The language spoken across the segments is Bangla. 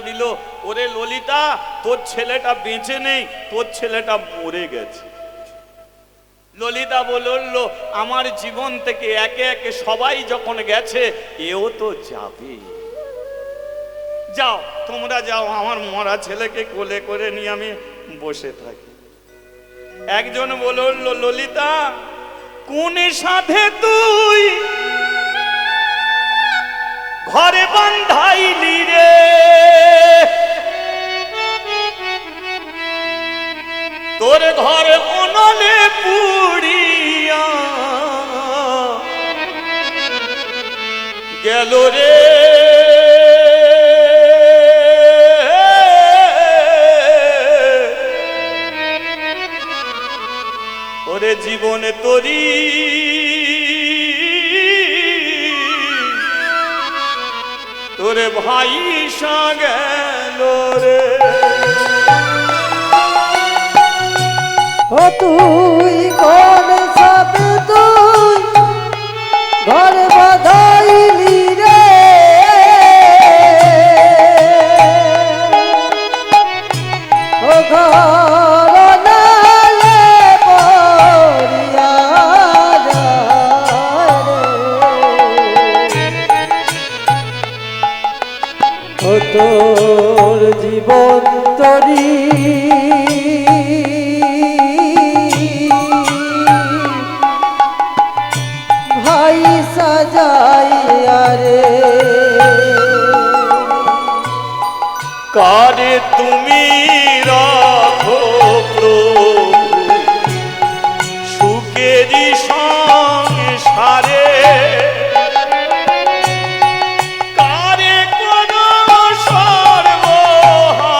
দিল, ওরে ললিতা তোর ছেলেটা বেঁচে নেই, তোর ছেলেটা মরে গেছে। ললিতা বলল আমার জীবন থেকে একে একে সবাই যখন গেছে এও তো যাবে, যাও তোমরা যাও, আমার মরা ছেলেকে কোলে করে নিয়ে আমি বসে থাকি। একজন বলল ললিতা কোন সাথে তুই ঘরে বান্ধাইলি রে, তোর ঘরে অনলে পুড়িয়া গেল রে, ওরে জীবনে তোরি তোরে ভাই গেল রে। ও তুই কোন সাথে তুই ঘরে বাঁধাইলি রে, ও ঘর নালে পড়িয়া যায় রে, ও তোর জীবন তরি ভাই সাজাইয়া রে, কারে তুমি রাখো প্রভু সুখেরি সংসারে, কারে কোন সর্বহারা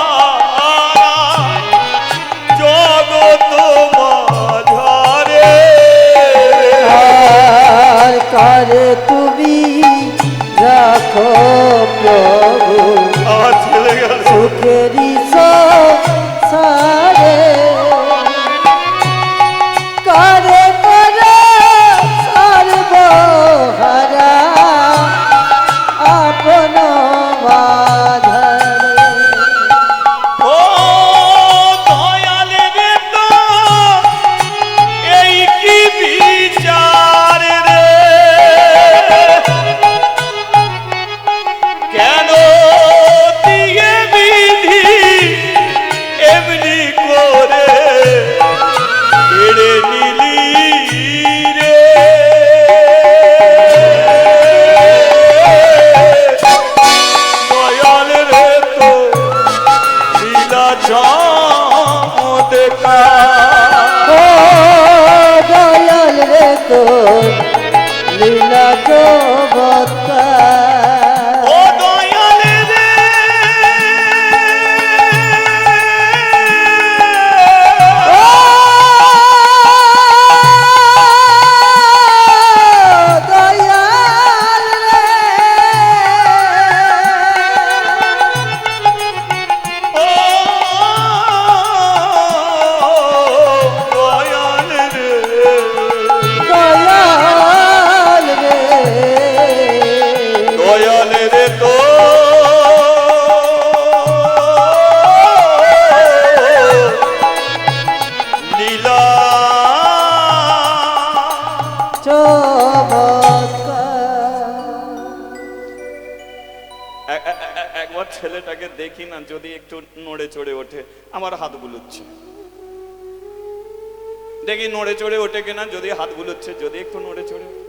জগত মাঝারে, আর কারে তুমি রাখো প্রভু সুখেরি সংসারে, কারে করে সর্বহারা আপন বাধারে, ও দয়াল রে তো এই কি বিচার রে, কেন দিয়ে বিধি এমনি করে কেড়ে নিলি রে, দয়াল রে তো লীলা চমৎকার, ও দয়াল রে তোর লীলা চমৎকার, ও দয়াল রে ও দয়াল রে, ও দয়াল রে, দয়াল রে, দয়াল রে তো লীলা চমৎকার। একবার ছেলেটাকে দেখি না, যদি একটু নড়ে চড়ে ওঠে, আমার হাত বুলোচ্ছে, দেখি নড়ে চড়ে ওঠে কিনা, যদি হাত বুলোচ্ছে, যদি একটু নড়ে চড়ে ওঠে।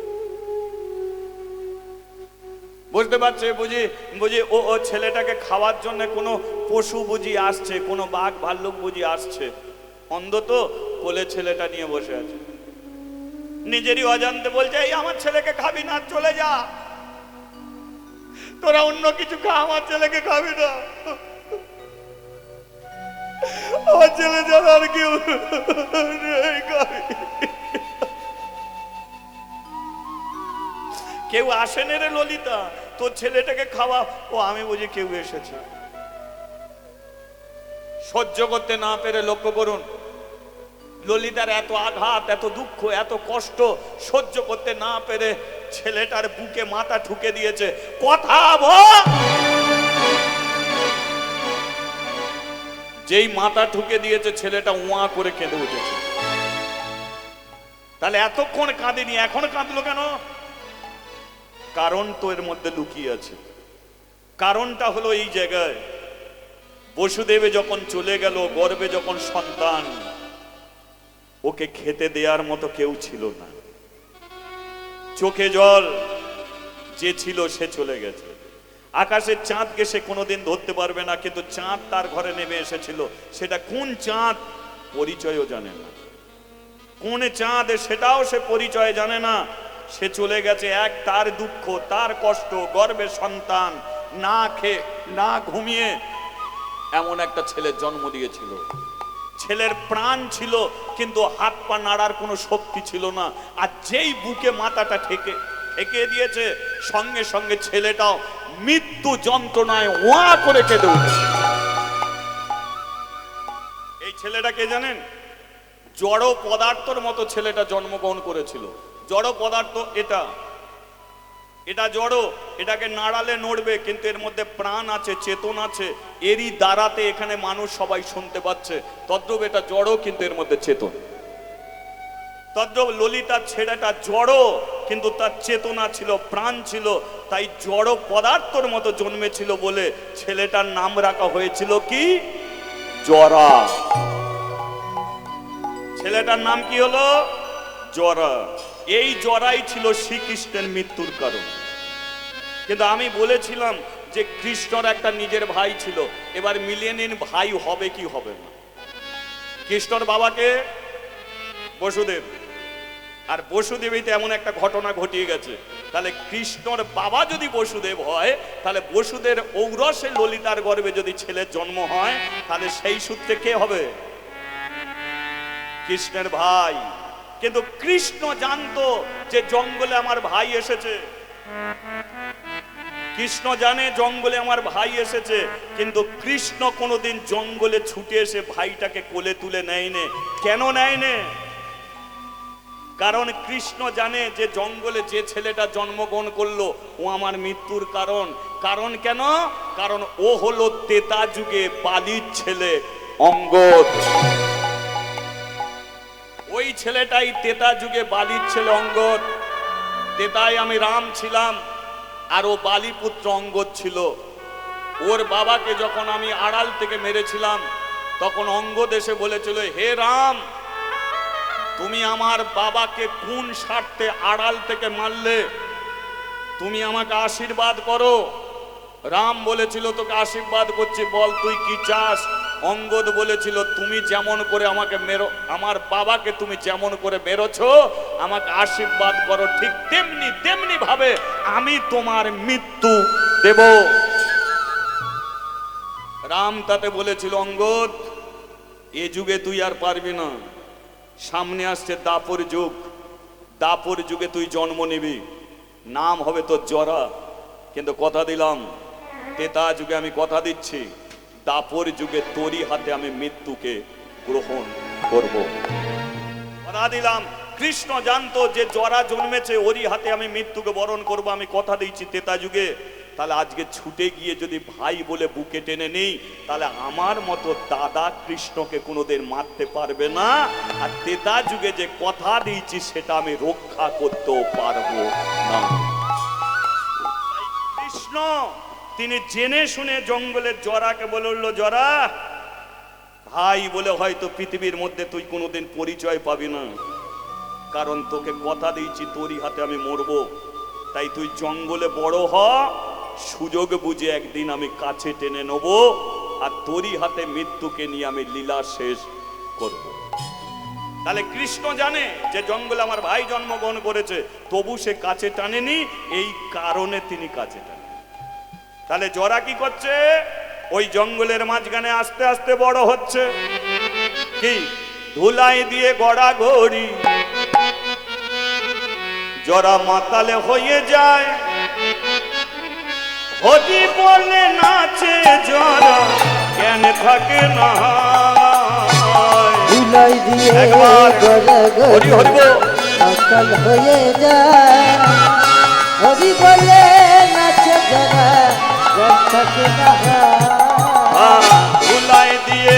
বুঝতে পারছে বুঝি বুঝি ও ও ছেলেটাকে খাওয়ার জন্য কোনো পশু বুঝি আসছে, কোনো বাঘ ভাল্লুক বুঝি আসছে, অন্ধ তো, কোলে ছেলেটা নিয়ে বসে আছে, নিজেরই অজান্তে বলছে এই আমার ছেলেকে খাবি না, চলে যা, তোরা অন্য কিছু খা, আমার ছেলেকে খাবি না, আমার ছেলে যারা আর কেউ নেই খাবি। কেউ আসেনি রে ললিতা, তোর ছেলেটাকে খাওয়া, ও আমি বুঝি কেউ এসেছে। সহ্য করতে না পেরে, লক্ষ্য করুন ললিতার এত আঘাত, এত দুঃখ, এত কষ্ট সহ্য করতে না পেরে ছেলেটার বুকে মাথা ঠুকে দিয়েছে, কথা বল, যেই মাথা ঠুকে দিয়েছে ছেলেটা ওয়া করে কেঁদে উঠেছে। তাহলে এতক্ষণ কাঁদেনি, এখন কাঁদলো কেন? কারণ তো এর মধ্যে লুকিয়ে আছে। কারণটা হলো এই জায়গায়, বসুদেবে যখন চলে গেল, গর্ভে যখন সন্তান, ওকে খেতে দেওয়ার মতো কেউ ছিল না। চোখে জল যে ছিল সে চলে গেছে। আকাশের চাঁদকে সে কোনোদিন ধরতে পারবে না, কিন্তু চাঁদ তার ঘরে নেমে এসেছিল। সেটা কোন চাঁদ পরিচয়ও জানে না, কোন চাঁদ সেটাও সে পরিচয় জানে না। সে চলে গেছে। এক তার দুঃখ, তার কষ্ট, গর্ভে সন্তান, না খেয়ে না ঘুমিয়ে এমন একটা ছেলের জন্ম দিয়েছিল। ছেলের প্রাণ ছিল কিন্তু হাত পা নাড়ার কোনো শক্তি ছিল না। আর যেই বুকে মাথাটা ঠেকে দিয়েছে, সঙ্গে সঙ্গে ছেলেটাও মৃত্যু যন্ত্রণায় ওয়া করে কেঁদে উঠেছে। এই ছেলেটা কে জানেন? জড় পদার্থর মতো ছেলেটা জন্মগ্রহণ করেছিল। জড় পদার্থ এটা জড়, এটাকে নাড়ালে নড়বে, কিন্তু এর মধ্যে প্রাণ আছে, চেতন আছে। এরই দ্বারাতে এখানে মানুষ সবাই শুনতে পাচ্ছে। তদ্রূপ এটা জড়, কিন্তু এর মধ্যে চেতন। তদ্রূপ ললিতার ছেলেটা জড়, কিন্তু তার চেতনা ছিল, প্রাণ ছিল। তাই জড় পদার্থর মতো জন্মেছিল বলে ছেলেটার নাম রাখা হয়েছিল কি? জরা। ছেলেটার নাম কি হলো? জরা। এই জরাই ছিল শ্রীকৃষ্ণের মৃত্যুর কারণ। কিন্তু আমি বলেছিলাম যে কৃষ্ণর একটা নিজের ভাই ছিল। এবার মিলিয়ে নিন ভাই হবে কি হবে না। কৃষ্ণর বাবাকে বসুদেব, আর বসুদেবীতে এমন একটা ঘটনা ঘটিয়ে গেছে। তাহলে কৃষ্ণর বাবা যদি বসুদেব হয়, তাহলে বসুদের ঔরসে ললিতার গর্ভে যদি ছেলের জন্ম হয়, তাহলে সেই সূত্রে কে হবে? কৃষ্ণের ভাই। কিন্তু কৃষ্ণ জানতো যে জঙ্গলে আমার ভাই এসেছে। কৃষ্ণ জানে জঙ্গলে আমার ভাই এসেছে, কিন্তু কৃষ্ণ কোনোদিন জঙ্গলে ছুটে এসে ভাইটাকে কোলে তুলে নেয়নি। কেন নেয়নি? কারণ কৃষ্ণ জানে যে জঙ্গলে যে ছেলেটা জন্মগ্রহণ করলো ও আমার মৃত্যুর কারণ। কারণ কেন? কারণ ও হলো ত্রেতা যুগে বালির ছেলে অঙ্গদ। ওই ছেলেটাই ত্রেতা যুগে বালির ছেলে অঙ্গদ। ত্রেতায় আমি রাম ছিলাম, আর ও বালিপুত্র অঙ্গদ ছিল। ওর বাবাকে যখন আমি আড়াল থেকে মেরেছিলাম, তখন অঙ্গদ এসে বলেছিল, হে রাম, তুমি আমার বাবাকে কোন স্বার্থে আড়াল থেকে মারলে? তুমি আমাকে আশীর্বাদ করো। রাম বলেছিল, তোকে আশীর্বাদ করছি, বল তুই কি চাস? অঙ্গদ বলেছিল, তুমি যেমন করে আমাকে মেরো, আমার বাবাকে তুমি যেমন করে মেরেছো, আমাকে আশীর্বাদ করো, ঠিক তেমনি ভাবে আমি তোমার মৃত্যু দেব। রাম তাতে বলেছিল, অঙ্গদ, এ যুগে তুই আর পারবি না, সামনে আসছে দাপর যুগ। দাপর যুগে তুই জন্ম নিবি, নাম হবে তোর জরা। কিন্তু কথা দিলাম, ত্রেতা যুগে আমি কথা দিচ্ছি, দাপর যুগে তোরই হাতে আমি মৃত্যুকে গ্রহণ করব। কথা দিলাম। কৃষ্ণ জানতো যে জরা জন্মেছে, ওরই হাতে আমি মৃত্যুকে বরণ করব। আমি কথা দিচ্ছি ত্রেতা যুগে। তাহলে আজকে ছুটে গিয়ে যদি ভাই বলে বুকে টেনে নেই, তাহলে আমার মতো দাদা কৃষ্ণকে কোনোদিন মারতে পারবে না। আর ত্রেতা যুগে যে কথা দিয়েছি সেটা আমি রক্ষা করতেও পারবো না। কৃষ্ণ তিনি জেনে শুনে জঙ্গলের জরাকে বলে উঠলো, জরা, ভাই বলে হয়তো পৃথিবীর মধ্যে তুই কোনোদিন পরিচয় পাবি না, কারণ তোকে কথা দিয়েছি তোরই হাতে আমি মরবো। তাই তুই জঙ্গলে বড় হ, সুযোগ বুঝে একদিন আমি কাছে টেনে নেব, আর তোরই হাতে মৃত্যুকে নিয়ে আমি লীলা শেষ করব। তাহলে কৃষ্ণ জানে যে জঙ্গলে আমার ভাই জন্মগ্রহণ করেছে, তবু সে কাছে টানেনি, এই কারণে তিনি কাছে টানে। তাহলে জরা কি করছে? ওই জঙ্গলের মাঝখানে আস্তে আস্তে বড় হচ্ছে। কি ধুলাই দিয়ে গড়া ঘড়ি, জরা মাতালে হয়ে যায়, হরি বলে নাচে জরা, জ্ঞান থাকে না। ধুলাই দিয়ে গড়া ঘড়ি, মাতাল হয়ে যায়, হরি বলে নাচে জরা, জ্ঞান থাকে না। ধুলাই দিয়ে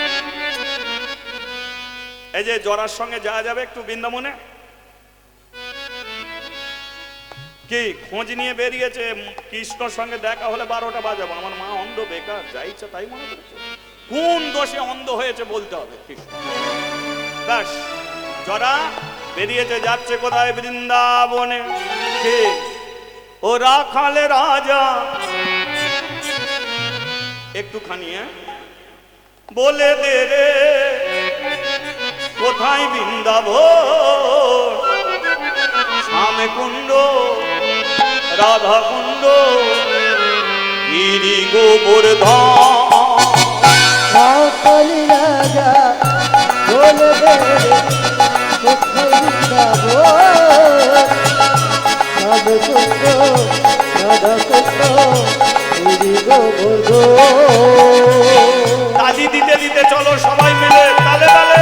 এই যে জরার সঙ্গে যাওয়া যাবে একটু বৃন্দাবনে? কি খোঁজ নিয়ে বেরিয়েছে কৃষ্ণর সঙ্গে দেখা হলে 12টা বাজাবো। আমার মা অন্ধ, বেকার যা ইচ্ছা তাই মনে করেছে। কোন দোষে অন্ধ হয়েছে বলতে হবে কৃষ্ণ। ব্যাস, জরা বেরিয়েছে, যাচ্ছে কোথায়? বৃন্দাবনে। কে? ও রাখালে রাজা। একটুখানি বলে দে রে, কোথায় বৃন্দাবন? শ্যামে কুণ্ড, রাধা কুণ্ড, গিরি গোবর্ধন। রাখালে রাজা বলে দে কোথায় বৃন্দাবন? শ্যামে কুণ্ড, রাধা কুণ্ড, গিরি গোবর্ধন। তালি দিতে দিতে চলো সবাই মিলে তালে তালে।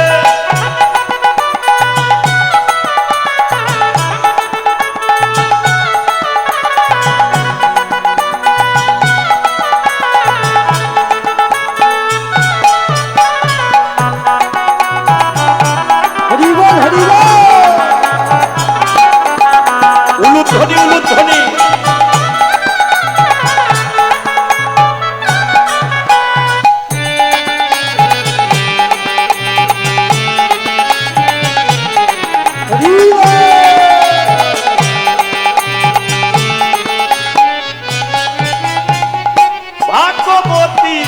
হরিবল হরিবল। উলুধ্বনি উলুধ্বনি। ভাগ্যবতী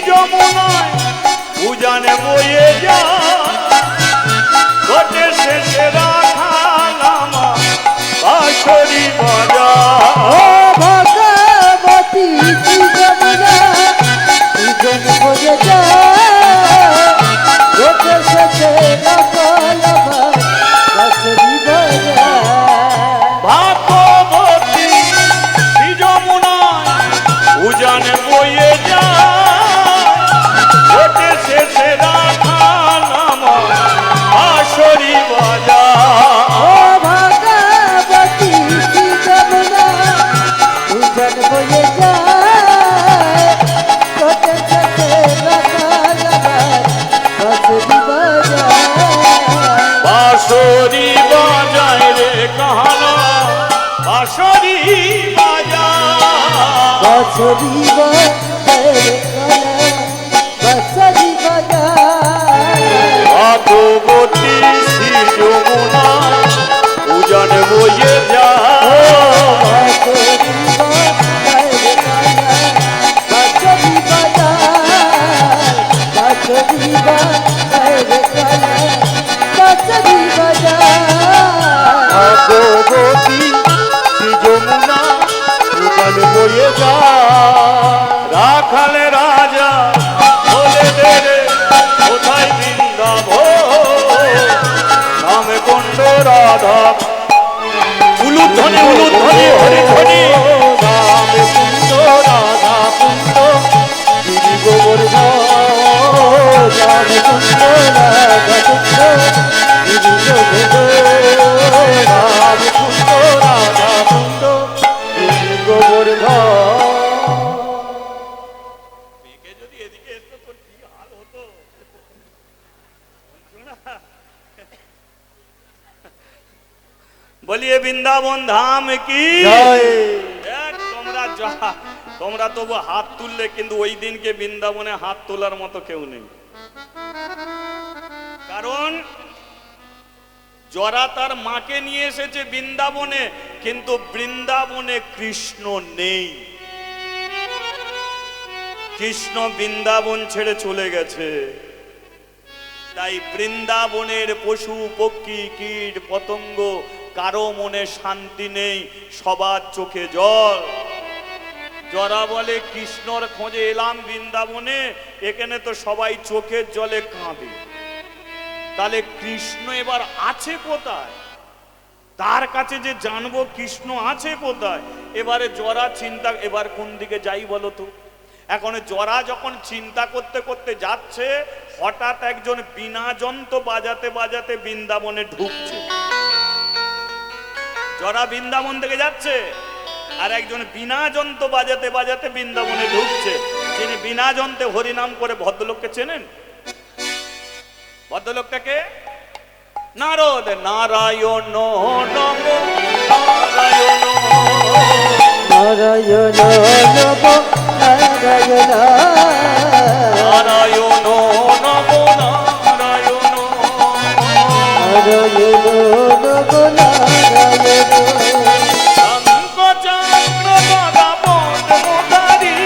যমুনায় উজানে বয়ে যা, ঘটে শেষে রাখালাম বাঁশরি বাজা। ও ভগবতী যমুনা দুজন বয়ে যা, ঘটে শেষে রাখালাম বাঁশরি বাজা। ভাগ্যবতী যমুনায় উজানে বয়ে যা, ঘটে শেষে রাখালাম বাঁশরি বাজা। ও ভগবতী যমুনা দুজন বয়ে যা, ঘটে শেষে রাখালাম বাঁশরি বাজা। বাঁশরি বাজায় রে কাহানা, বাঁশরি বাজা। বাঁশরি বাজায় বাঁশরি বাজায়। ভাগ্যবতী যমুনা উজান বয়ে যা, বাঁশরি বাজায় বাঁশরি বাজায় বাঁশরি বাজায়। ভাগ্যবতী যমুনা উজান বয়ে যা। রাখালে রাজা বলে দে রে, কোথায় বৃন্দাবন? শ্যামে কুণ্ড, রাধা। উলুধ্বনি উলুধ্বনি হরিধ্বনি। শ্যামে কুণ্ড, রাধা কুণ্ড, গিরি গোবর্ধন। শ্যামে কুণ্ড, রাধা কুণ্ড, গিরি গোবর্ধন। শ্যামে কুণ্ড, রাধা কুণ্ড, গিরি গোবর্ধন। যদি এদিকে এসতো তোর কি হাল হতো। বলিয়ে বৃন্দাবন ধাম কি তোমরা তবু হাত তুললে, কিন্তু ওই দিনকে বৃন্দাবনে হাত তোলার মতো কেউ নেই। কারণ জরা তার মাকে নিয়ে এসেছে বৃন্দাবনে, কিন্তু বৃন্দাবনে কৃষ্ণ নেই। কৃষ্ণ বৃন্দাবন ছেড়ে চলে গেছে। তাই বৃন্দাবনের পশু পক্ষী কীট পতঙ্গ কারো মনে শান্তি নেই, সবার চোখে জল। জরা বলে কৃষ্ণর খোঁজে এলাম বৃন্দাবনে, এখানে তো সবাই চোখের জলে কাঁদে। তাহলে কৃষ্ণ এবার আছে কোথায়? তার কাছে যে জানবো কৃষ্ণ আছে কোথায়। এবারে জরা চিন্তা, এবার কোন দিকে যাই বলো তো। এখন জরা যখন চিন্তা করতে করতে যাচ্ছে, হঠাৎ একজন বীণা যন্ত্র বাজাতে বাজাতে বৃন্দাবনে ঢুকছে। জরা বৃন্দাবন থেকে যাচ্ছে, আর একজন বীণা যন্ত্র বাজাতে বাজাতে বৃন্দাবনে ঢুকছে। যিনি বীণা যন্ত্রে হরিনাম করে ভদ্রলোককে চেনেন? ভদ্রলোকটাকে নারদ। নারায়ণ নমো নারায়ণ, নারায়ণ নমো নারায়ণ, নারায়ণ নমো নারায়ণ, নারায়ণ নমো নারায়ণ, শঙ্খ চক্র গদা পদ্মধারী,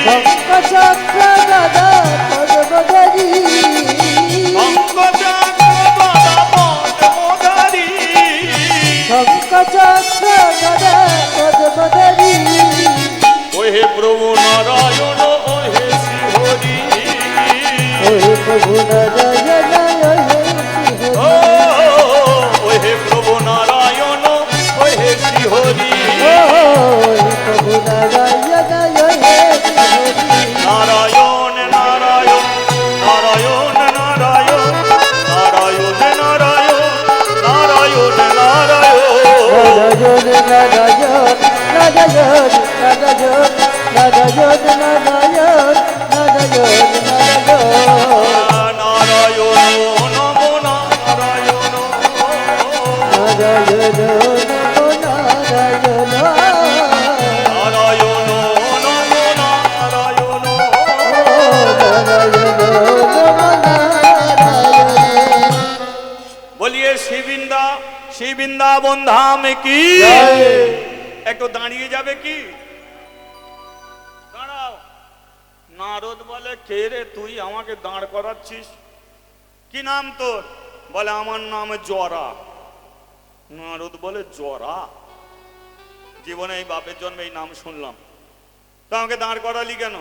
শঙ্খ চক্র গদা পদ্মধারী, শঙ্খ চক্র গদা পদ্মধারী, শঙ্খ চক্র গদা পদ্মধারী, ওহে প্রভু নারায়ণ ওহে শ্রী হরি, ওহে প্রভু নারায়ণ ওহে শ্রী ও হরি, ওহে প্রভু নারায়ণ ওহে শ্রী হরি, ওহে প্রভু নারায়ণ ওহে শ্রী হরি, নারায়ণ নারায়ণ নারায়ণ নারায়ণ নারায়ণ নারায়ণ নারায়ণ নারায়ণ, নারায়ণ নারায়ণ নারায়ণ নারায়ণ নারায়ণ নারায়ণ নারায়ণ নারায়ণ, নারায়ণ নমো নারায়ণ, নারায়ণ নমো নারায়ণ, নারায়ণ নমো নারায়ণ, নারায়ণ নমো নারায়ণ। বলিয়ে শ্রী বৃন্দাবন ধাম কি, একটু দাঁড়িয়ে যাবে কি? দাঁড়াও। নারদ বলে, কে রে তুই, আমাকে দাঁড় করাচ্ছিস? কি নাম তোর? বলে, আমার নাম জরা। নারদ বলে, জরা? জীবনে এই বাপের জন্মে এই নাম শুনলাম, তা আমাকে দাঁড় করালি কেন?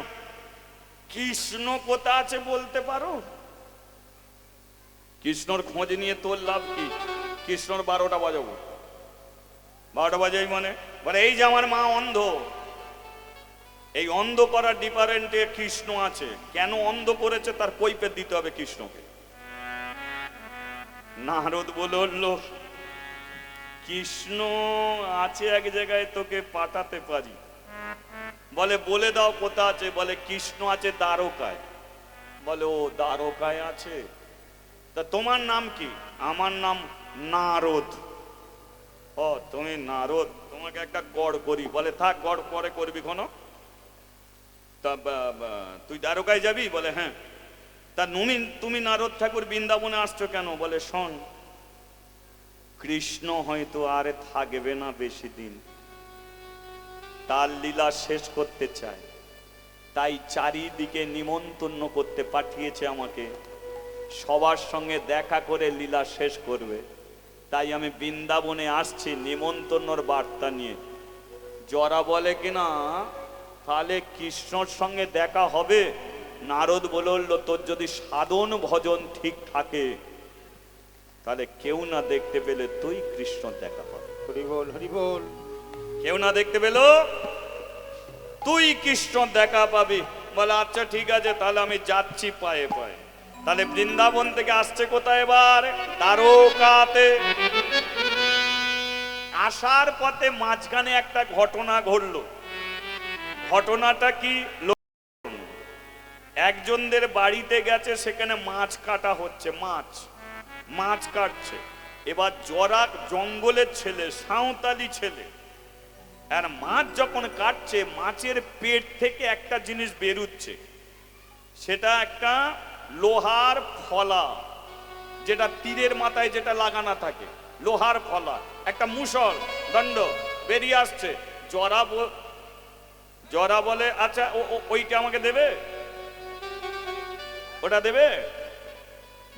কৃষ্ণ কোথা আছে বলতে পারো? কৃষ্ণর খোঁজ নিয়ে তোর লাভ কি? কৃষ্ণর 12টা বাজাবো? 12টা বাজাই মানে? বলে, এই যে আমার মা অন্ধ, এই অন্ধ করার ডিপারেন্টে কৃষ্ণ আছে। কেন অন্ধ করেছে তার কৈফিয়ত দিতে হবে কৃষ্ণকে। নারদ বলল, কৃষ্ণ আছে এক জায়গায়, তোকে পাঠাতে পারি। বলে, বলে দাও কোথা আছে? বলে, কৃষ্ণ আছে দ্বারকায়। বলে, ও দ্বারকায় আছে? তা তোমার নাম কি? আমার নাম নারদ। ও, তুমি নারদ, তোমাকে একটা গড় করি। বলে, থাক, গড় পরে করবি কোনো। তা তুই দ্বারকায় যাবি? বলে, হ্যাঁ। তা তুমি নারদ ঠাকুর বৃন্দাবনে আসছো কেন? বলে, শোন, কৃষ্ণ হয়তো আর থাকবে না বেশি দিন, তার লীলা শেষ করতে চায়, তাই চারিদিকে নিমন্ত্রণ করতে পাঠিয়েছে আমাকে, সবার সঙ্গে দেখা করে লীলা শেষ করবে। তাই আমি বৃন্দাবনে আসছি নিমন্ত্রণের বার্তা নিয়ে। জরা বলে, কিনা তাহলে কৃষ্ণর সঙ্গে দেখা হবে? নারদ বলল, তোর যদি সাধন ভজন ঠিক থাকে, তাহলে কেউ না দেখতে পেলে তুই কৃষ্ণ দেখা পাবে। হরি বল, হরি বল। কেউ না দেখতে পেল তুই কৃষ্ণ দেখা পাবি। বলে, আচ্ছা ঠিক আছে, তাহলে আমি যাচ্ছি পায়ে পায়ে। তাহলে বৃন্দাবন থেকে আসছে কোথায় এবার? দ্বারকাতে। আসার পথে মাঝখানে একটা ঘটনা ঘটলো। ঘটনাটা কি? একজনদের বাড়িতে গেছে, সেখানে মাছ কাটা হচ্ছে, মাছ কাটছে। এবার জরা জঙ্গলের ছেলে, সাঁওতালি ছেলে, আর মাছ যখন কাটছে, মাছের পেট থেকে একটা জিনিস বেরুচ্ছে। সেটা একটা লোহার ফলা, যেটা তীরের মাথায় যেটা লাগানো থাকে, লোহার ফলা, একটা মুষল দণ্ড বেরিয়ে আসছে। জরা বলে, আচ্ছা ওইটা আমাকে দেবে, ওটা দেবে।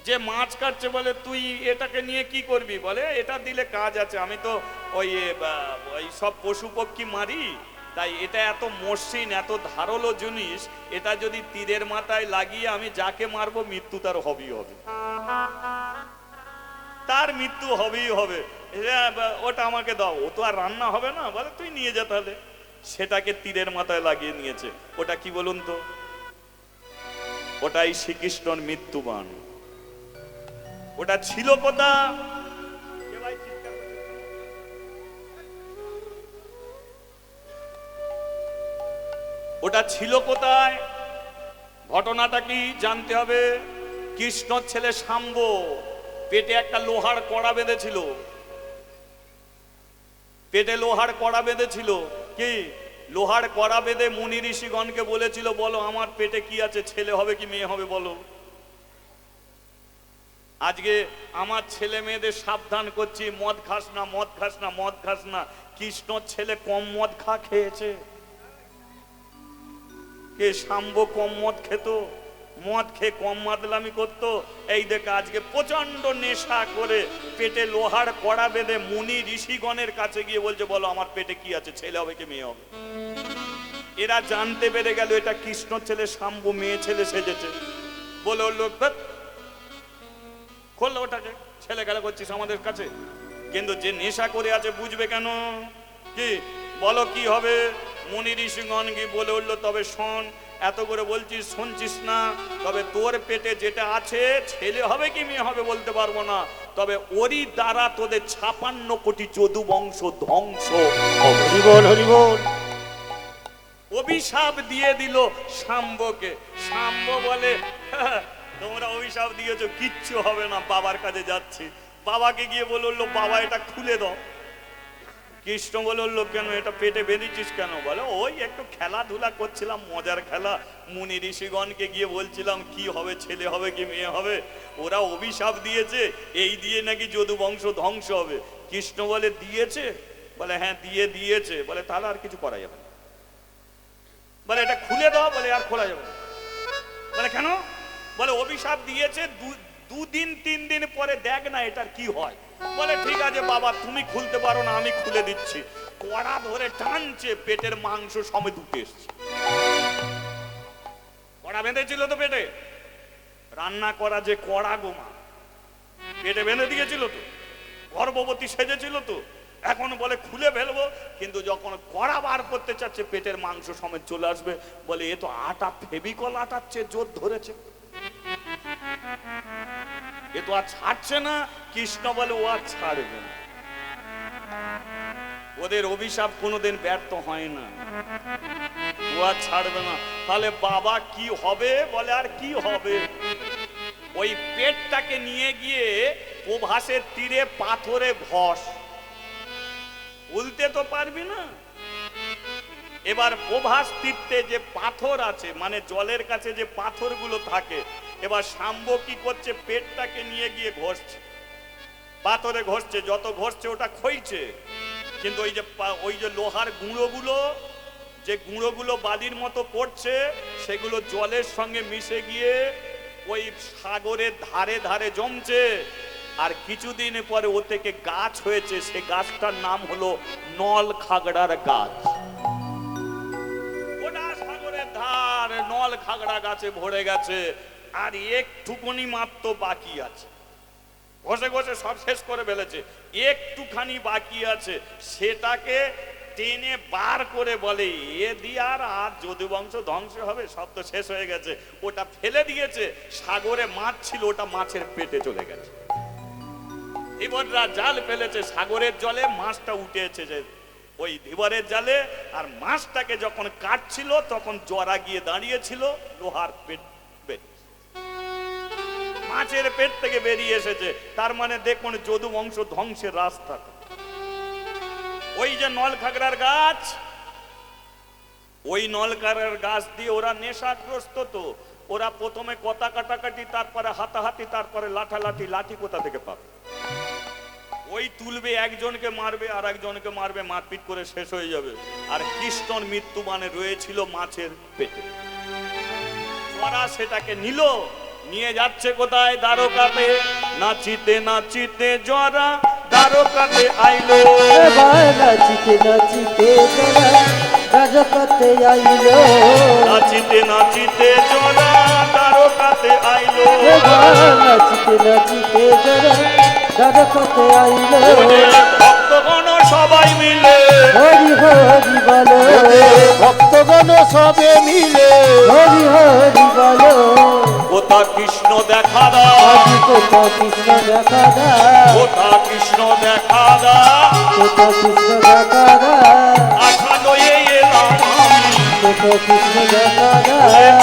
যে মাছ কাটছে বলে, তুই এটাকে নিয়ে কি করবি? বলে, এটা দিলে কাজ আছে, আমি তো ওই সব পশু পক্ষী মারি, তাই এটা এত মসৃণ, এত ধারালো জিনিস, এটা যদি তীরের মাথায় লাগিয়ে আমি যাকে মারবো, মৃত্যু তার হবেই হবে, তার মৃত্যু হবেই হবে। ওটা আমাকে দাও। ও তো আর রান্না হবে না। বলে, তুই নিয়ে যা তাহলে। সেটাকে তীরের মাথায় লাগিয়ে নিয়েছে। ওটা কি বলুন তো? ওটাই শ্রীকৃষ্ণর মৃত্যুবাণ। ওটা ছিল কোথা? ওটা ছিল কোথায়? ঘটনাটা কি জানতে হবে। কৃষ্ণর ছেলে শাম্ব পেটে একটা লোহার কড়া বেঁধেছিল, পেটে লোহার কড়া বেঁধেছিল। কি লোহার কড়া বেঁধে মুনি ঋষিগণকে বলেছিল, বলো আমার পেটে কি আছে, ছেলে হবে কি মেয়ে হবে বলো। আজকে আমার ছেলে মেয়েদের সাবধান করছি, মদ খাস না, মদ খাস না, মদ খাস না। কৃষ্ণর ছেলে কম মদ খেয়েছে? কে শাম্ব কম মদ খেত? মদ খেয়ে কম মাতলামি করতো? এই দেখে আজকে প্রচন্ড নেশা করে পেটে লোহার কড়া বেঁধে মুনি ঋষিগণের কাছে গিয়ে বলছে, বলো আমার পেটে কি আছে, ছেলে হবে কি মেয়ে হবে। এরা জানতে পেরে গেল এটা কৃষ্ণর ছেলে শাম্ব মেয়ে ছেলে সেজেছে। বলে লোক খোললো ওটাকে, ছেলে খেলা করছিস আমাদের কাছে। কিন্তু যে নেশা করে আছে বুঝবে কেন? কি বলো কি হবে? মুনি ঋষিগণ কি বলে উঠলো, তবে শোন, এত করে বলছিস শুনছিস না, তবে তোর পেটে যেটা আছে ছেলে হবে কি মেয়ে হবে বলতে পারবো না, তবে ওরই দ্বারা তোদের 56 কোটি যদু বংশ ধ্বংস হবে। হরিবল হরিবল। অভিশাপ দিয়ে দিল শাম্বকে। শাম্ব বলে, তোমরা অভিশাপ দিয়েছো, কিচ্ছু হবে না, বাবার কাছে যাচ্ছি। বাবাকে গিয়ে বললো, বাবা এটা খুলে দাও। কৃষ্ণ বললো, কেন এটা পেটে বেঁধেছিস কেন? বলে ওই একটু খেলাধুলা করছিলাম, মজার খেলা। মুনি ঋষিগণকে গিয়ে বলছিলাম কি হবে, ছেলে হবে কি মেয়ে হবে। ওরা অভিশাপ দিয়েছে, এই দিয়ে নাকি যদু বংশ ধ্বংস হবে। কৃষ্ণ বলে, দিয়েছে? বলে হ্যাঁ দিয়েছে। বলে তাহলে আর কিছু করা যাবে না। বলে এটা খুলে দাও। বলে আর খোলা যাবে না। বলে কেন? বলে অভিশাপ দিয়েছে, 2 দিন 3 দিন পরে দেখ না এটার কি হয়। বলে ঠিক আছে বাবা, তুমি খুলতে পারো না, আমি খুলে দিচ্ছি। কড়া ধরে টানছে, পেটের মাংস সমেত উঠে এসছে। কড়া বেঁধেছিল তো পেটে, রান্না করা যে কড়া গোমা পেটে বেঁধে দিয়েছিল তো, গর্ভবতী সেজেছিল তো। এখন বলে খুলে ফেলবো, কিন্তু যখন কড়া বার করতে চাচ্ছে পেটের মাংস সমেত চলে আসবে। বলে এ তো আটা, ফেবিকল আটাচ্ছে, জোর ধরেছে, এ তো আর ছাড়ছে না। কৃষ্ণ বলে ও আর ছাড়বে না। ওদের অভিশাপ কোনোদিন ব্যর্থ হয় না, ও আর ছাড়বে না। তাহলে বাবা কি হবে? বলে আর কি হবে, ওই পেটটাকে নিয়ে গিয়ে প্রভাসের তীরে পাথরে ঘষ, উল্টে তো পারবি না। এবার প্রভাস তীর্থে যে পাথর আছে, মানে জলের কাছে যে পাথরগুলো থাকে, এবার শাম্ব কি করছে, পেটটাকে নিয়ে গিয়ে ঘষছে, পাথরে ঘষছে। যত ঘষছে ওটা ক্ষয়ছে, কিন্তু ওই যে লোহার গুঁড়োগুলো বালির মতো পড়ছে, সেগুলো জলের সঙ্গে মিশে গিয়ে ওই সাগরের ধারে ধারে জমছে। আর কিছুদিন পরে ও থেকে গাছ হয়েছে, সে গাছটার নাম হলো নল খাগড়ার গাছ। ওটা সাগরের ধার নল খাগড়া গাছে ভরে গেছে, আর একটুকুনি মাত্র বাকি আছে। ঘষে ঘষে সব শেষ করে ফেলেছে, একটুখানি বাকি আছে। সেটাকে টেনে বার করে বলে, এ দিয়ে আর যদু বংশ ধ্বংস হবে, সব তো শেষ হয়ে গেছে। ওটা ফেলে দিয়েছে। সাগরে মাছ ছিল, ওটা মাছের পেটে চলে গেছে। ধীবররা জাল ফেলেছে, সাগরের জলে মাছটা উঠেছে যে ওই ধীবরের জালে। আর মাছটাকে যখন কাটছিল তখন জরা গিয়ে দাঁড়িয়েছিল, লোহার পেট মাছের পেট থেকে বেরিয়ে এসেছে। তার মানে দেখুন যদু বংশ ধ্বংসের রাস্তা। ওই যে নলখাগড়ার গাছ, ওই নলখাগড়ার গাছ দিয়ে ওরা নেশাগ্রস্ত। তো ওরা প্রথমে কথা কাটাকাটি, তারপরে হাতাহাতি, তারপরে লাঠালাঠি। লাঠি কোথা থেকে পাবে? ওই তুলবে, একজনকে মারবে আর একজনকে মারবে, মারপিট করে শেষ হয়ে যাবে। আর কৃষ্ণর মৃত্যু মানে রয়েছিল মাছের পেটে। ওরা সেটাকে নিল, নিয়ে যাচ্ছে কোথায়? দ্বারকাতে। নাচিতে নাচিতে জরা দ্বারকাতে আইলো, নাচিতে নাচিতে জরা দ্বারকাতে আইলো, নাচিতে নাচিতে জরা দ্বারকাতে আইলো, নাচিতে নাচিতে জরা দ্বারকাতে আইলো। ভক্তগণ সবাই মিলে হরি হরি বলো, ভক্তগণ সবে মিলে হরি হরি বলো। কোথা কৃষ্ণ দেখা দাও, কোথা কৃষ্ণ দেখা দা, কোথা কৃষ্ণ দেখা দা, কোথা কৃষ্ণ দেখা দা, আশা লয়ে এলাম আমি, কোথা কৃষ্ণ দেখা দা,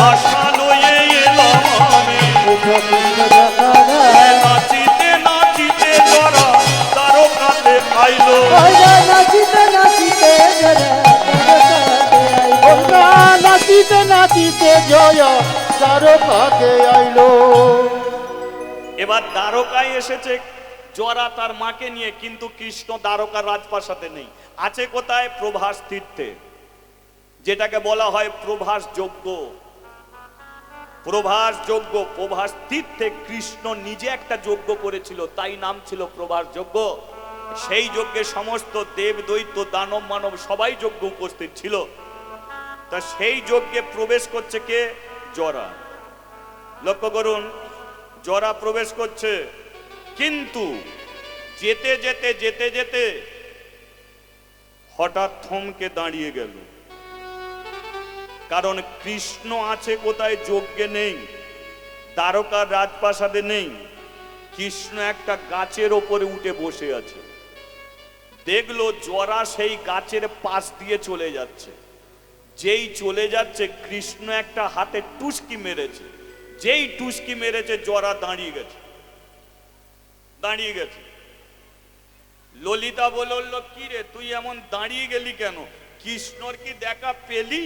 আশা লয়ে এলাম আমি। উঠো কৃষ্ণ দেখা দেয়। নাচিতে নাচিতে জরা দ্বারকাতে আইলো। নাচিতে নাচিতে জরা দ্বারকাতে আইলো। নাচিতে নাচিতে জয় দ্বারকাতে আইলো। এবার দ্বারকায় এসেছে জরা তার মাকে নিয়ে, কিন্তু কৃষ্ণ দ্বারকার রাজপ্রাসাদে নেই। আছে কোথায়? প্রভাস তীর্থে, যেটাকে বলা হয় প্রভাস যজ্ঞ। প্রভাস যজ্ঞ, প্রভাস তীর্থে কৃষ্ণ নিজে একটা যজ্ঞ করেছিল, তাই নাম ছিল প্রভাস যজ্ঞ। সেই যজ্ঞে সমস্ত দেব দৈত্য দানব মানব সবাই যজ্ঞ উপস্থিত ছিল। তা সেই যজ্ঞে প্রবেশ করছে কে? জরা। লক্ষ্য করুন, জরা প্রবেশ করছে, কিন্তু যেতে যেতে যেতে যেতে হঠাৎ থমকে দাঁড়িয়ে গেল। কারণ কৃষ্ণ আছে কোথায়? যজ্ঞে নেই, দ্বারকার রাজপ্রাসাদে নেই। কৃষ্ণ একটা গাছের ওপরে উঠে বসে আছে। দেখলো জরা সেই গাছের পাশ দিয়ে চলে যাচ্ছে। যেই চলে যাচ্ছে, কৃষ্ণ একটা হাতে টুসকি মেরেছে। যেই টুসকি মেরেছে, জরা দাঁড়িয়ে গেছে। দাঁড়িয়ে গেছে। ললিতা বলল, কি রে তুই এমন দাঁড়িয়ে গেলি কেন? কৃষ্ণর কি দেখা পেলি?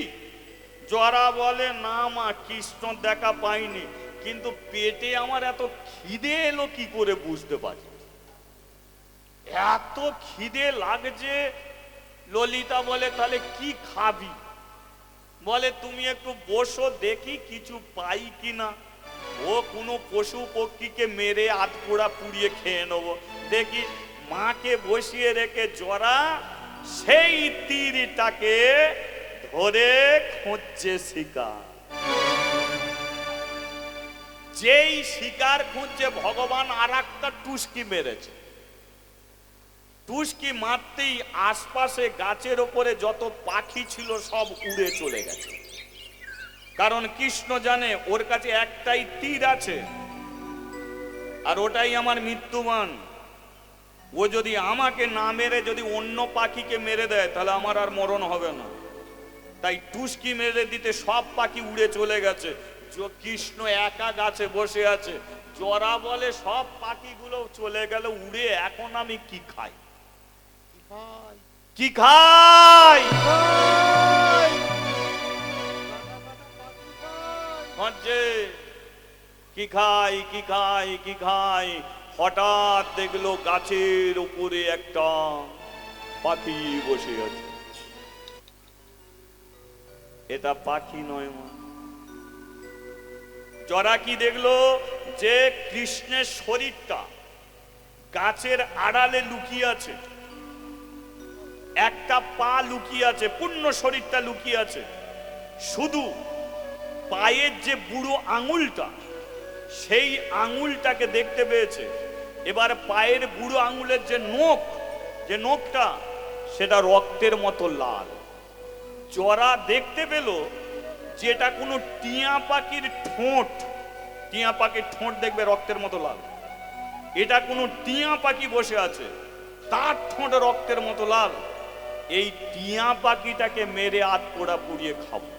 জরা বলে, না মা, কৃষ্ণ দেখা পাইনি, কিন্তু পেটে আমার এত খিদে এলো কি করে বুঝতে পারি। এত খিদে লাগছে। ললিতা বলে, তাহলে কি খাবি? বলে, তুমি একটু বসো, দেখি কিছু পাই কিনা। ও কোনো পশু পক্ষীকে মেরে আধপোড়া পুড়িয়ে খেয়ে নেবো, দেখি। মাকে বসিয়ে রেখে জরা সেই তীরটাকে ধরে খুঁজছে শিকার। যেই শিকার খুঁজছে, ভগবান আর একটা টুসকি মেরেছে। টুসকি মারতেই আশপাশে গাছের ওপরে যত পাখি ছিল সব উড়ে চলে গেছে। কারণ কৃষ্ণ জানে ওর কাছে একটাই তীর আছে, আর ওটাই আমার মৃত্যুমান। ও যদি আমাকে না মেরে যদি অন্য পাখিকে মেরে দেয়, তাহলে আমার আর মরণ হবে না। তাই টুসকি মেরে দিতে সব পাখি উড়ে চলে গেছে। কৃষ্ণ একা গাছে বসে আছে। জরা বলে, সব পাখিগুলো চলে গেল উড়ে, এখন আমি কি খাই? কি খাই? কি খাই? কি খাই? কি খাই? হঠাৎ দেখলো গাছের উপরে একটা পাখি বসে আছে। এটা পাখি নয় মা। জরা কি দেখলো? যে কৃষ্ণের শরীরটা গাছের আড়ালে লুকিয়ে আছে, একটা পা লুকিয়ে আছে, পূর্ণ শরীরটা লুকিয়ে আছে। শুধু পায়ের যে বুড়ো আঙুলটা, সেই আঙুলটাকে দেখতে পেয়েছে। এবার পায়ের বুড়ো আঙুলের যে নখ, যে নখটা, সেটা রক্তের মতো লাল। জরা দেখতে পেল যেটা কোনো টিয়া পাখির ঠোঁট। টিয়া পাখির ঠোঁট দেখবে রক্তের মতো লাল। এটা কোনো টিয়া পাখি বসে আছে, তার ঠোঁট রক্তের মতো লাল। এই টিয়া পাখিটাকে মেরে আধপোড়া পুড়িয়ে খাবো।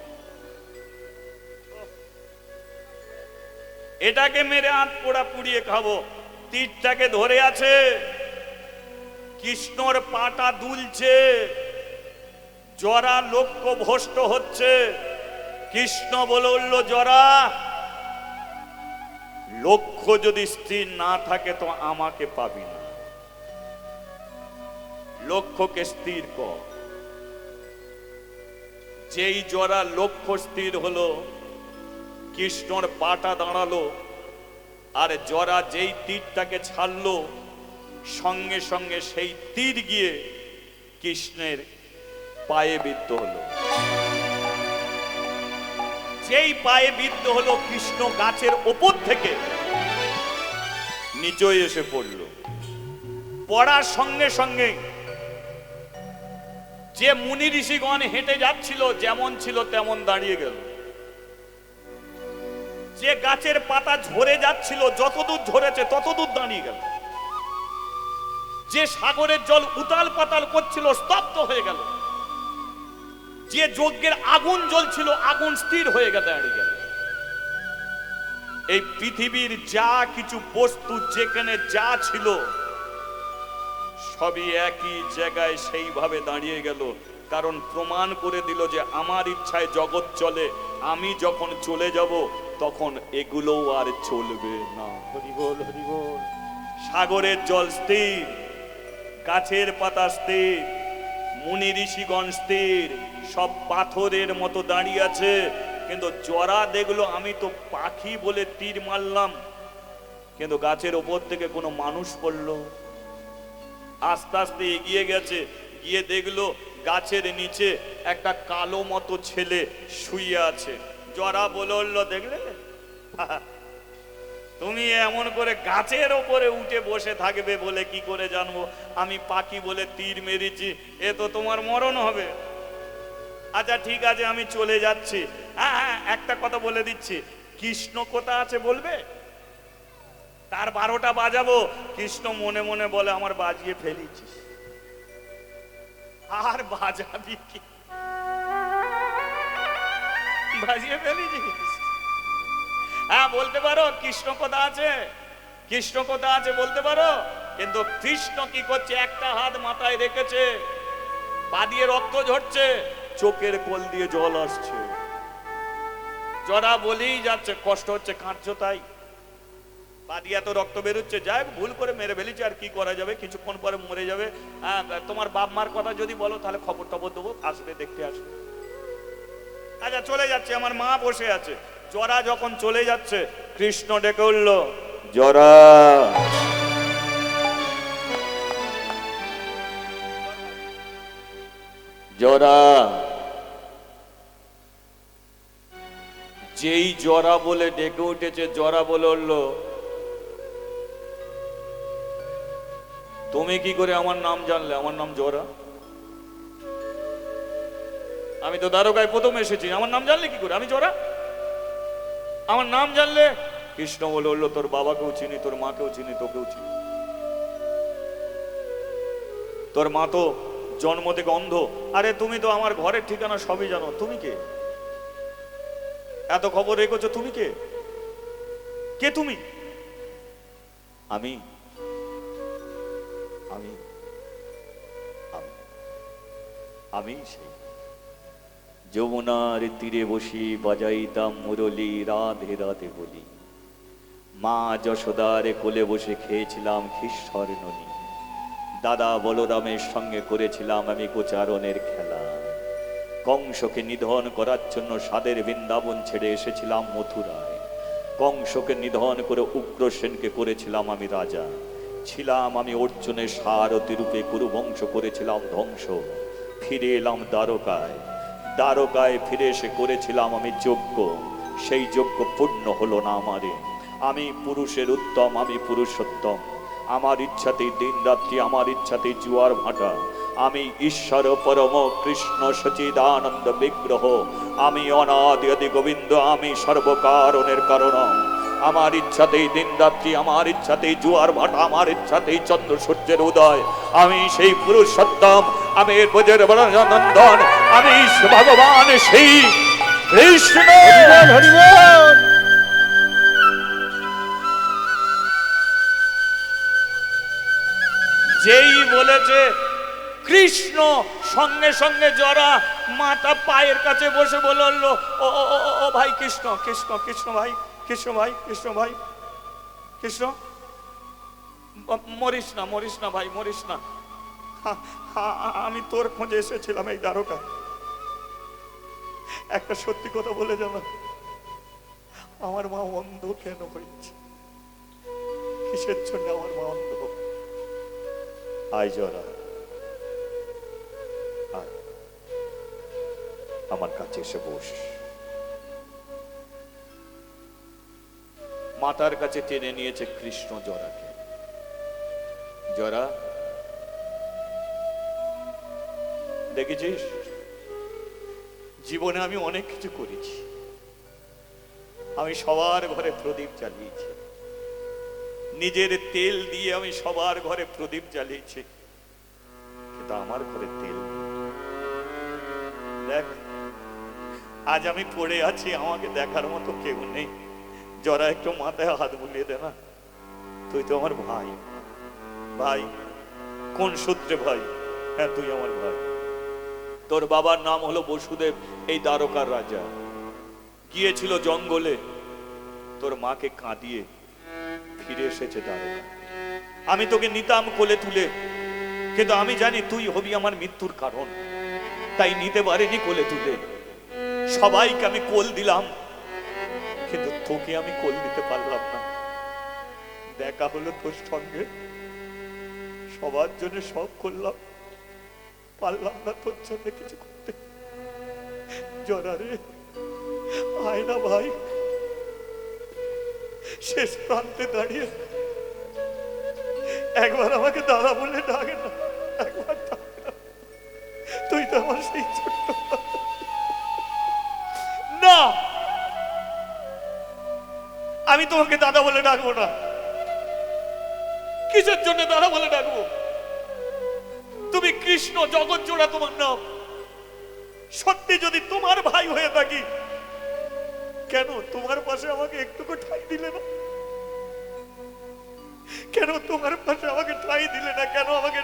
এটাকে মেরে আধপোড়া পুড়িয়ে খাবো। তীরটাকে ধরে আছে, কৃষ্ণর পাটা দুলছে। জরা লক্ষ্য ভ্রষ্ট হচ্ছে। কৃষ্ণ বলল, জরা, লক্ষ্য যদি স্থির না থাকে তো আমাকে পাবি না। লক্ষ্যকে স্থির কর। যেই জরা লক্ষ্য স্থির হলো, কৃষ্ণর পাটা দাঁড়ালো। আর জরা যেই তীরটাকে ছাড়লো, সঙ্গে সঙ্গে সেই তীর গিয়ে কৃষ্ণের পায়ে বিদ্ধ হলো। যেই পায়ে বিদ্ধ হলো, কৃষ্ণ গাছের ওপর থেকে নিচে এসে পড়ল। পড়ার সঙ্গে সঙ্গে যে মুনি ঋষিগণ হেঁটে যাচ্ছিল, যেমন ছিল তেমন দাঁড়িয়ে গেল। যে গাছের পাতা ঝরে যাচ্ছিল, যতদূর ঝরেছে ততদূর দাঁড়িয়ে গেল। যে সাগরের জল উতাল পাতাল করছিল, স্তব্ধ হয়ে গেল। যে যজ্ঞের আগুন জ্বলছিল, আগুন স্থির হয়ে গেল, দাঁড়িয়ে গেল। এই পৃথিবীর যা কিছু বস্তু যেখানে যা ছিল সবই একই জায়গায় সেইভাবে দাঁড়িয়ে গেল, কারণ প্রমাণ করে দিল যে আমার ইচ্ছায় জগৎ চলে, আমি যখন চলে যাব তখন এগুলোও আর চলবে না। হরি বল, হরি বল। সাগরের জল স্থির, গাছের পাতা স্থির, মুনি ঋষিগণ স্থির, সব পাথরের মতো দাঁড়িয়ে আছে। কিন্তু জরা দেখলো আমি তো পাখি বলে তীর মারলাম, কিন্তু গাছের ওপর থেকে কোনো মানুষ পড়লো। আস্তে আস্তে এগিয়ে গেছে, গিয়ে দেখলো গাছের নিচে একটা কালো মতো ছেলে শুয়ে আছে। জরা বলল, দেখলে তুমি এমন করে গাছের ওপরে উঠে বসে থাকবে বলে কি করে জানবো আমি পাখি বলে তীর মেরেছি? এ তো তোমার মরণ হবে। আচ্ছা ঠিক আছে, আমি চলে যাচ্ছি। হ্যাঁ হ্যাঁ, একটা কথা বলে দিচ্ছি, কৃষ্ণ কোথা আছে বলবে? তার 12টা বাজাবো। কৃষ্ণ মনে মনে বলে, আমার বাজিয়ে ফেলেছিস, আর বাজাবি কি? বাজিয়ে ফেলেছিস। হ্যাঁ বলতে পারো কৃষ্ণ কোথা আছে, কৃষ্ণ কোথা আছে বলতে পারো। কিন্তু কৃষ্ণ কি করছে? একটা হাত মাথায় রেখেছে, পা দিয়ে রক্ত ঝরছে, চোখের কোল দিয়ে জল আসছে। জরা বলেই যাচ্ছে, কষ্ট হচ্ছে, কাঁদছো তাই, পা দিয়ে এত রক্ত বেরোচ্ছে। যাই হোক, ভুল করে মেরে ফেলেছি, আর কি করা যাবে, কিছুক্ষণ পরে মরে যাবে। তোমার বাপ মার কথা যদি বলো তাহলে খবর টবর দেবো, আসবে, দেখতে আসবে। আচ্ছা চলে যাচ্ছে, আমার মা বসে আছে। জরা যখন চলে যাচ্ছে, কৃষ্ণ ডেকে উঠল, জরা। জরা, যেই জরা বলে ডেকে উঠেছে, জরা বলে উঠল, তুমি কি করে আমার নাম জানলে? আমার নাম জরা, আমি তো দ্বারকায় প্রথম এসেছি, আমার নাম জানলে কি করে? আমি জরা, আমার নাম জানলে? কৃষ্ণ বলে উঠল, তোর বাবাকেও চিনি, তোর মাকেও চিনি, তোকেও চিনি। তোর মা তো জন্ম থেকে অন্ধ। আরে তুমি তো আমার ঘরের ঠিকানা সবই জানো, তুমি কে? এত খবর রেখেছো, তুমি কে? কে তুমি? আমি আমি আমি সেই যমুনার তীরে বসি বাজাইতাম মুরলি, রাধে রাধে বলি। মা যশোদার কোলে বসে খেয়েছিলাম খিস্বর ননি। দাদা বলরামের সঙ্গে করেছিলাম আমি গোচারণের খেলা। কংসকে নিধন করার জন্য স্বাদের বৃন্দাবন ছেড়ে এসেছিলাম মথুরায়। কংসকে নিধন করে উগ্রসেনকে করেছিলাম আমি রাজা। ছিলাম আমি অর্জুনের সারথি রূপে, কুরুবংশ করেছিলাম ধ্বংস। ফিরে এলাম দ্বারকায়, দ্বারকায় ফিরে এসে করেছিলাম আমি যজ্ঞ। সেই যজ্ঞ পূর্ণ হলো না আমারে। আমি পুরুষের উত্তম, আমি পুরুষোত্তম। আমার ইচ্ছাতেই দিন রাত্রি, আমার ইচ্ছাতেই জুয়ার ভাটা। আমি ঈশ্বর পরম কৃষ্ণ সচিদানন্দ বিগ্রহ। আমি অনাদি আদি গোবিন্দ, আমি সর্বকারণের কারণ। আমার ইচ্ছাতেই দিন রাত্রি, আমার ইচ্ছাতেই জুয়ার ভাটা, আমার ইচ্ছাতেই চন্দ্র সূর্যের উদয়। আমি সেই পুরুষোত্তম, আমি ব্রজের নন্দন, আমি ভগবান সেই কৃষ্ণ। হরি বল। যেই বলেছে কৃষ্ণ, সঙ্গে সঙ্গে জরা মাথা পায়ের কাছে বসে বলল, ও ও ও ও ভাই কৃষ্ণ, কৃষ্ণ কৃষ্ণ ভাই, কৃষ্ণ ভাই, কৃষ্ণ ভাই, কৃষ্ণ, মরিস না, মরিস না ভাই, মরিস না। আমি তোর খোঁজে এসেছিলাম এই দ্বারকা। একটা সত্যি কথা বলে যাবো, আমার মা অন্ধ কেন হয়েছে? কিসের জন্য আমার মা অন্ধ? আয় জরা, আয় আমার কাছে এসে বস। মাতার কাছে টেনে নিয়েছে কৃষ্ণ জরাকে। জরা, দেখেছিস জীবনে আমি অনেক কিছু করেছি। আমি সবার ঘরে প্রদীপ জ্বালিয়েছি, নিজের তেল দিয়ে আমি সবার ঘরে প্রদীপ জ্বালিয়েছি, কিন্তু আমার ঘরে তেল নেই। দেখ আজ আমি পড়ে আছি, আমাকে দেখার মতো কেউ নেই। জরা একটু মাথায় হাত বুলিয়ে দে না, তুই তো আমার ভাই। ভাই কোন সূত্রে ভাই? হ্যাঁ তুই আমার ভাই। তোর বাবার নাম হলো বসুদেব, এই দ্বারকার রাজা। গিয়েছিল জঙ্গলে, তোর মাকে কাঁদিয়ে ফিরে এসেছে দ্বারকা। আমি তোকে নিতাম কোলে তুলে, কিন্তু আমি জানি তুই হবি আমার মৃত্যুর কারণ, তাই নিতে পারিনি কোলে তুলে। সবাইকে আমি কোল দিলাম, কিন্তু তোকে আমি কোল দিতে পারলাম না। দেখা হলো তোর সঙ্গে, সবার জন্য সব করলাম, পারলাম না তোর জন্য কিছু করতে। জরা রে, আয় না ভাই, শেষ প্রান্তে দাঁড়িয়ে একবার আমাকে দাদা বলে ডাকে না, একবার ডাকে না। তুই তো আমার সেই ছোট্ট না, আমি তোমাকে দাদা বলে ডাকবো না। কিসের জন্য দাদা বলে ডাকবো? তুমি কৃষ্ণ, জগৎ জোড়া তোমার নাম। সত্যি যদি তোমার ভাই হয়ে থাকি, কেন তোমার পাশে আমাকে একটুকু ঠাঁই দিলে না? কেন তোমার পাশে আমাকে ঠাঁই দিলে না? কেন আমাকে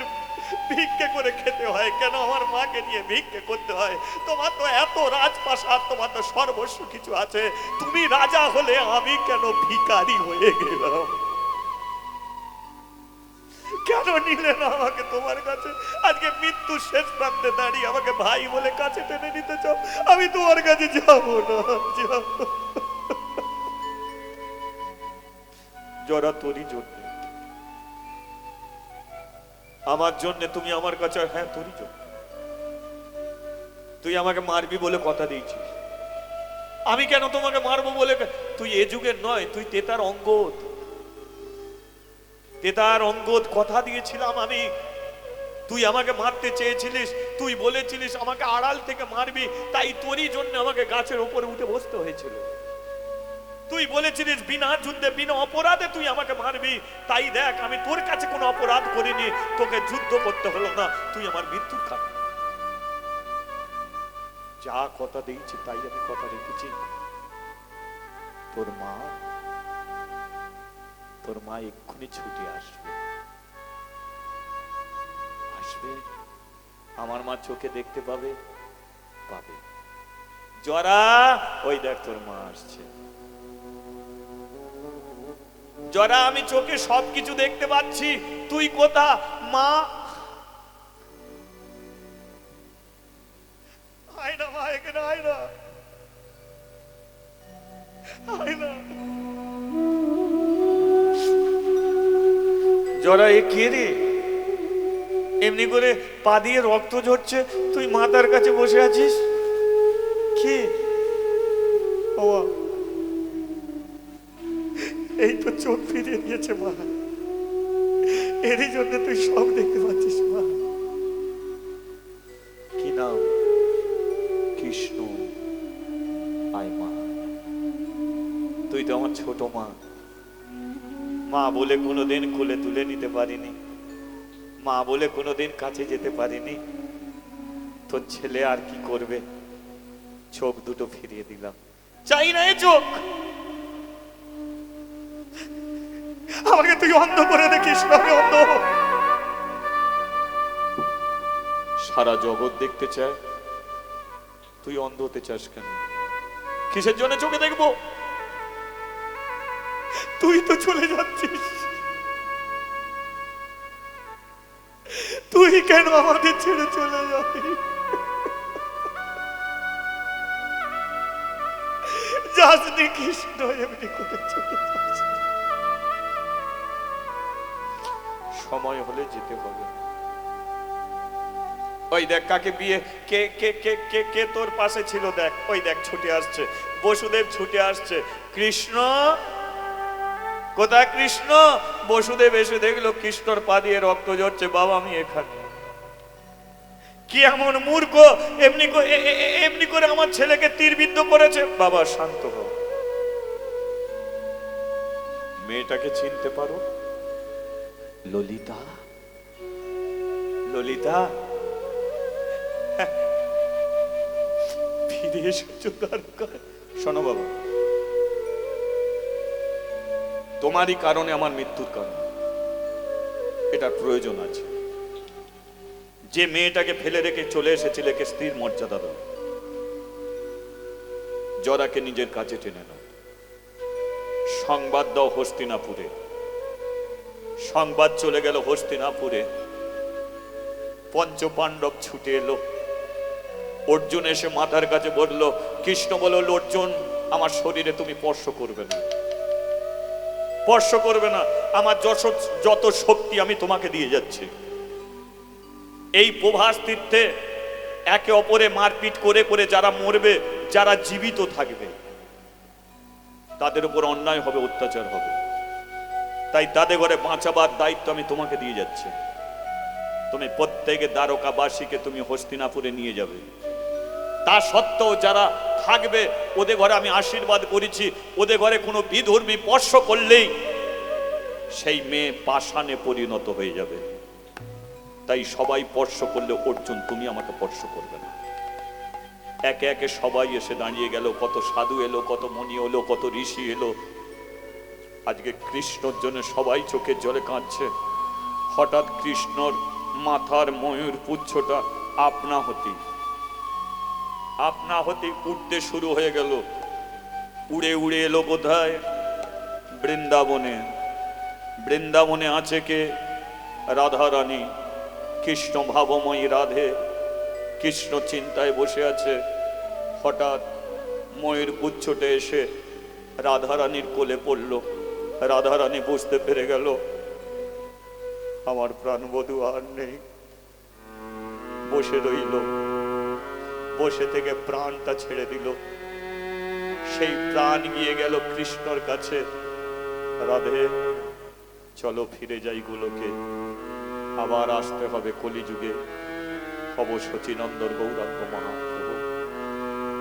ভিক্ষে করে খেতে হয়? কেন আমার মাকে নিয়ে ভিক্ষে করতে হয়? তোমার তো এত রাজপ্রাসাদ, তোমার তো সর্বস্ব কিছু আছে, তুমি রাজা হলে আমি কেন ভিখারি হয়ে গেলাম? কেন নিলে না আমাকে তোমার কাছে? আজকে মৃত্যু শেষ প্রান্তে দাঁড়িয়ে আমাকে ভাই বলে কাছে টেনে নিতে চাও, আমি তোমার কাছে যাবো না। যাবো জরা তোরই জন্য, আমার জন্য তুমি আমার কাছে। হ্যাঁ তোরই জন্য। তুই আমাকে মারবি বলে কথা দিয়েছিস, আমি কেন তোমাকে মারবো বলে? তুই এ যুগের নয়, তুই তেতার অঙ্গদ। তেতার অঙ্গদ কথা দিয়েছিলাম আমি। তুই আমাকে মারতে চেয়েছিলিস, তুই বলেছিলিস আমাকে আড়াল থেকে মারবি, তাই তোরই জন্য আমাকে গাছের উপরে উঠে বসতে হয়েছিল। তুই বলেছিলিস বিনা যুদ্ধে, বিনা অপরাধে তুই আমাকে মারবি, তাই দেখ আমি তোর কাছে কোনো অপরাধ করিনি, তোকে যুদ্ধ করতে হলো না, তুই আমার মৃত্যুর কারণ। যা কথা দিয়েছি তাই আমি কথা রেখেছি। তোর মা এক্ষুনি ছুটে আসবে। আসবে, আমার মা চোখে দেখতে পাবে। জরা, ওই দেখ তোর মা আসছে। জরা, আমি চোখে সবকিছু দেখতে পাচ্ছি, তুই কোথা? মা, আয় না মা, এখানে আয় না, আয় না। জরা, এ কে রে? এমনি করে পা দিয়ে রক্ত ঝরছে, তুই মাতার কাছে বসে আছিস। কে? বাবা, এই তো চোখ ফিরিয়ে নিয়েছে মা, এরই জন্য তুই সব দেখতে পাচ্ছিস মা। কি নাম? কৃষ্ণ। আয় মা, তুই তো আমার ছোট মা। মা বলে কোনোদিন কোলে তুলে নিতে পারিনি, মা বলে কোনোদিন কাছে যেতে পারিনি। তোর ছেলে আর কি করবে? চোখ দুটো ফিরিয়ে দিলাম। চাই না এই চোখ, আমাকে তুই অন্ধ করে দেখিস না। আমি অন্ধ, সারা জগৎ দেখতে চায়, তুই অন্ধ হতে চাস কেন? কিসের জন্য চোখে দেখবো? তুই তো চলে যাচ্ছিস, তুই কেন আমাদের ছেড়ে চলে যাবি? যাসনি কৃষ্ণ, এমনি করে চলে যাচ্ছিস। সময় হলে যেতে হবে। ওই দেখ কাকে বিয়ে, কে কে কে কে কে তোর পাশে ছিল দেখ, ওই দেখ ছুটে আসছে বসুদেব, ছুটে আসছে। কৃষ্ণ কোথায়? কৃষ্ণ। বসুদেব এসে দেখলো কৃষ্ণর পা দিয়ে রক্ত ঝরছে। বাবা আমি এখানে। কি এমন মূর্খ এমনি করে আমার ছেলেকে তীরবিদ্ধ করেছে? বাবা শান্ত হও, মেয়েটাকে চিনতে পারো? ললিতা। ললিতা, ফিরে এসেছো দ্বারকায়। শোনো বাবা, তোমারই কারণে আমার মৃত্যুর কারণ, এটার প্রয়োজন আছে। যে মেয়েটাকে ফেলে রেখে চলে এসেছিলে কে স্ত্রীর মর্যাদা দাও, জরাকে নিজের কাছে টেনে নাও। সংবাদ দাও হস্তিনাপুরে, সংবাদ চলে গেল হস্তিনাপুরে। পঞ্চপাণ্ডব ছুটে এলো, অর্জুন এসে মাথার কাছে বলল, কৃষ্ণ বলল, অর্জুন আমার শরীরে তুমি স্পর্শ করবে না, স্পর্শ করবে না, আমার যত শক্তি আমি তোমাকে দিয়ে যাচ্ছি। এই প্রভাস তীর্থে একে অপরে মারপিট করে করে যারা মরবে, যারা জীবিত থাকবে, তাদের উপর অন্যায় হবে, অত্যাচার হবে। তাই তাদের ঘরে বাঁচাবার দায়িত্ব আমি তোমাকে দিয়ে যাচ্ছি। তুমি প্রত্যেকে দ্বারকাবাসীকে তুমি হস্তিনাপুরে নিয়ে যাবে। তা সত্ত্বেও যারা থাকবে ওদের ঘরে আমি আশীর্বাদ করেছি, ওদের ঘরে কোনো বিধর্মী স্পর্শ করলেই সেই মেয়ে পাষাণে পরিণত হয়ে যাবে। তাই সবাই স্পর্শ করলে অর্জুন তুমি আমাকে স্পর্শ করবে না। একে একে সবাই এসে দাঁড়িয়ে গেল, কত সাধু এলো, কত মুনি এলো, কত ঋষি এলো। আজকে কৃষ্ণর জন্য সবাই চোখের জলে কাঁদছে। হঠাৎ কৃষ্ণর মাথার ময়ূর পুচ্ছটা আপনা হতে উঠতে শুরু হয়ে গেল। উড়ে উড়ে এলো কোথায়? বৃন্দাবনে। বৃন্দাবনে আছে কে? রাধা রানী, কৃষ্ণ ভাবময়ী রাধে। কৃষ্ণ চিন্তায় বসে আছে। হঠাৎ ময়ূর পুচ্ছটে এসে রাধা রানীর কোলে পড়ল। রাধা রানী বুঝতে পেরে গেল আমার প্রাণবধূ আর নেই। বসে রইল, বসে থেকে প্রাণটা ছেড়ে দিল। সেই প্রাণ গিয়ে গেল কৃষ্ণর কাছে। রাধে চলো ফিরে যাই গোলকে, আবার আসতে হবে কলিযুগে, হব শচীনন্দর গৌরাঙ্গ মহাপ্রভু।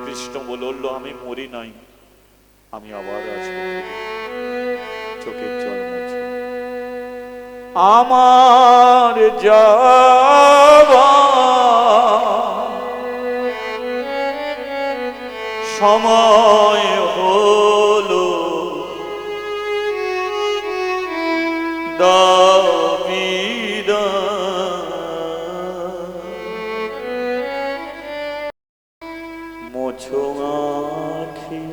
কৃষ্ণ বলল আমি মরি নাই, আমি আবার আসবো ফিরে। চোখের জল মুছে আমার যাওয়া সময় হলো, দাবিদা মোছো আখি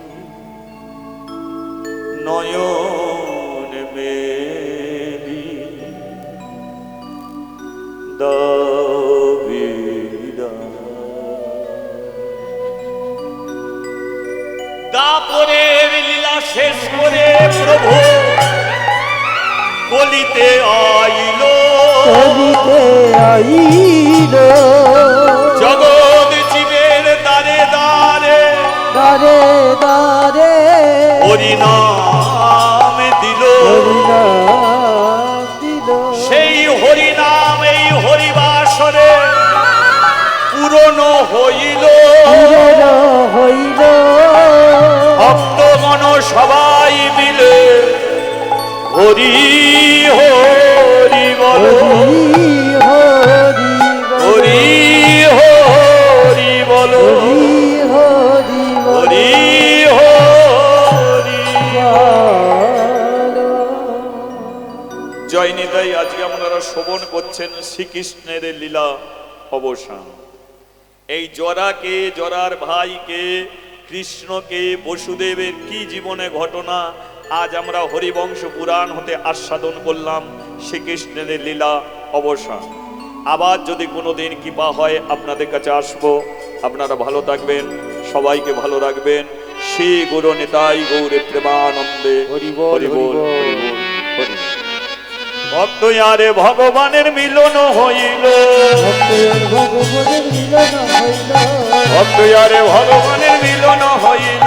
নয়ন মেলি, দাবিদা। দাপরের লীলা শেষ করে প্রভু কলিতে আইলো, জগৎ জীবের দ্বারে দ্বারে হরিনাম দিল। সেই হরিনাম এই হরিবাসরে পূরণ হইল। ভক্তগণ সবাই মিলে হরি হরি বল, হরি হরি বল, হরি হরি। জয় নিতাই। আজকে আপনারা শ্রবণ করছেন শ্রীকৃষ্ণের লীলা অবসান। এই জরাকে, জরার ভাইকে, কৃষ্ণকে, বসুদেবের কি জীবনে ঘটনা আজ আমরা হরিবংশ পুরাণ হতে আস্বাদন করলাম। শ্রীকৃষ্ণের লীলা অবসান। আবার যদি কোনোদিন কৃপা হয় আপনাদের কাছে আসবো। আপনারা ভালো থাকবেন, সবাইকে ভালো রাখবেন। শ্রী গুরু নিতাই গৌরে প্রেমানন্দে হরি বল, হরি বল, হরি বল, হরি। ভক্ত আরে ভগবানের মিলন হইল, ভক্ত আরে ভগবানের মিলন হইল।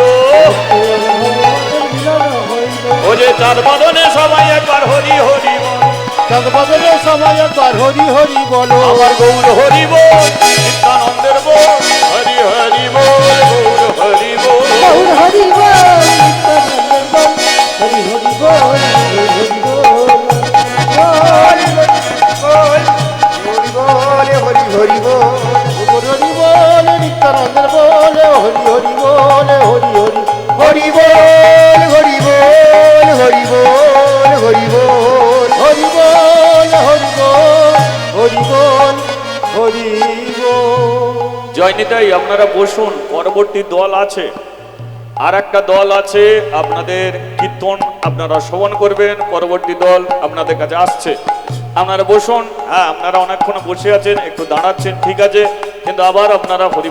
ও যে চাঁদ বদনে সবাই একবার হরি হরি বল, চাঁদ বদনে সবাই একবার হরি হরি বলো। আমার গৌর হরি বল, নিত্যানন্দের বল, হরি হরি বল, গৌর হরি বল, গৌর হরি বল, নিত্যানন্দের বল, হরি হরি বল, হরি হরি বল, হরি হরি বল, গৌর হরি বল, নিত্যানন্দের বল, হরি হরি বল, হরি হরি হরি বল, হরি বল, হরি বল। হরি বল। জয় নিতাই, আপনারা বসুন। পরবর্তী দল আছে, আর একটা দল আছে, আপনাদের কীর্তন আপনারা শ্রবণ করবেন। পরবর্তী দল আপনাদের কাছে আসছে, আপনারা বসুন। হ্যাঁ, আপনারা অনেকক্ষণ বসে আছেন, একটু দাঁড়াচ্ছেন, ঠিক আছে, কিন্তু আবার আপনারা হরি